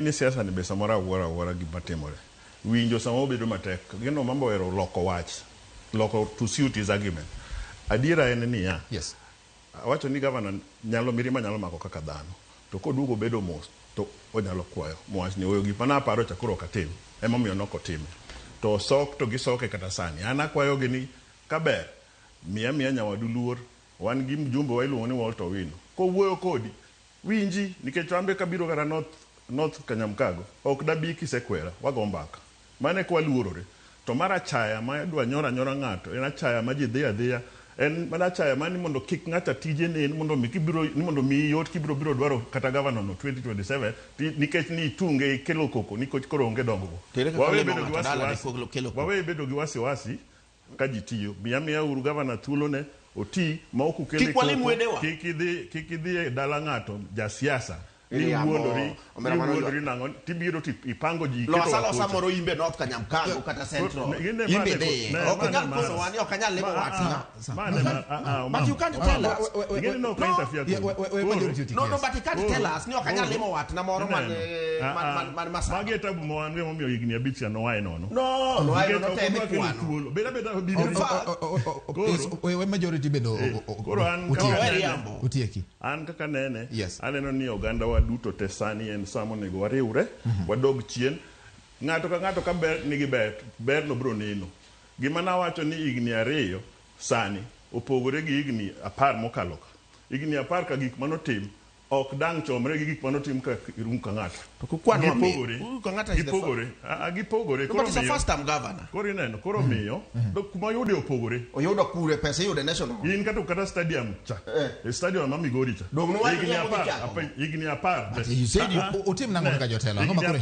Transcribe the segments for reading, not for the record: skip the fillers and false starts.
ni siasa ni be samora wuora gi matimore. Winjo samo bedo matek. Gino Omamba wero loko wach. Loko to suit his argument. Adiera en niya. Yes. Wacho ni gavana nyalo mirima nyalo mako kaka dhano. To koduogo bedo mos to onyalo kwayo. Mwach ni oyo gik mana paro chakoro katim. Ema miyo noko time. To sok to gisoke kata sani. An akwayo gi ni kaber. Miya nyawadu luor. Wan gi mjumbe wa iluongo ni Walter Wino. Ko wuoyo kodi. Winji nikech ambe kabiro kara North Kanyamkago. Ok dabi kisekwera. Wago mbaka. Mane kwa luorore. To mara chaya ma dwa nyora ng'ato. En achaya ma ji dhiya. En mana chaya mani mondo kik ng'ata tije ne mondo mi kibiro ni mondo mi yot kibiro dwaro kata governor no 2027 nikech ni tunge kelo koko nikech koro onge dongo. Wawe bedo gi wasiwasi ka ji tiyo. Miya uru governor thuolo ne oti ma ok kele kik idhi dala ng'ato ja siasa. Ni wuondori nango tibiro ipango ji keto lo samoro imbe North Kanyamkago kata Central imbe de okanyal kono wani okanyal lemo watina but you can't tell us no but you can't tell us ni okanyal lemo watina moro man masa magi tabu mo an mo igni abich no wae no teme kwano beda we majority bedo koro an utieki an kaka nene aneno ni oganda wa duto te sani en samo nego wariure wadog chien ng'ato ka ng'ato ka ber nigi ber no bro neno gima na wacho ni igni ariyo sani opogore gi igni 10 mokalo igni 10 ka gik manotim ok dang chomre gi gik manotim ka irum ka ng'ato to kwano gipogore koro it's a first time governor koro neno koro miyo kuma yude opogore oyudo kure pesa yude national in kata stadium cha stadium ma Migori cha igni 10 you said you utim nango ka jotelo ngoma kure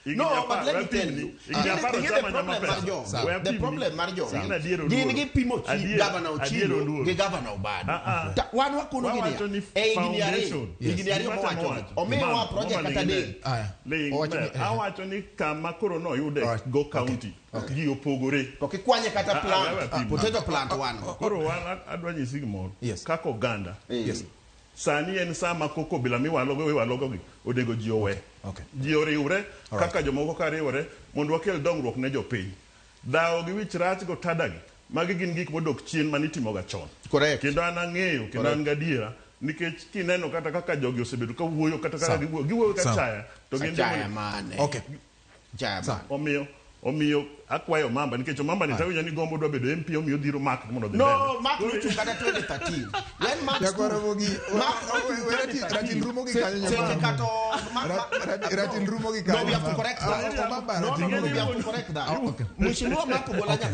no, but let me tell you. The problem, Marjo. Gini pimo chi governor Uchilo, the governor Obado. One wakuno gini. Iginiari mo wacho. Ome wa project kata de. Awacho ni kama koro no yude go county. Gi opogore. To kikwanye kata plant, potato plant one. Koro wan adwa nyisi gimoro. Kako Uganda. Yes. Sani en sama koko bila mi walogo gi odego ji owe. Ji oriwre kaka jomoko ka riwre mondo wakel dongruok ne jopiny. Dawo gi wich rach go tadagi. Magi gin gik modok chien manitimo ga chon. Kendo an ang'eyo kendo an gadiera nikech kineno kata kaka jogi osebedo ka wuoyo kata kaka giwuoyo ka chaya to gin chaya mane. Chaya mane. Omiyo akwayo Omamba nikech Omamba nitawinja ni gombo dwa bedo MP omiyo dhiro Mark mondo dhi. No, Mark nichunga kata 2013. When Mark Ramogi ratin rumo gi kanyo ratin rumo gi kanyo. No, we have to correct that. Mheshimiwa Mark Bolanya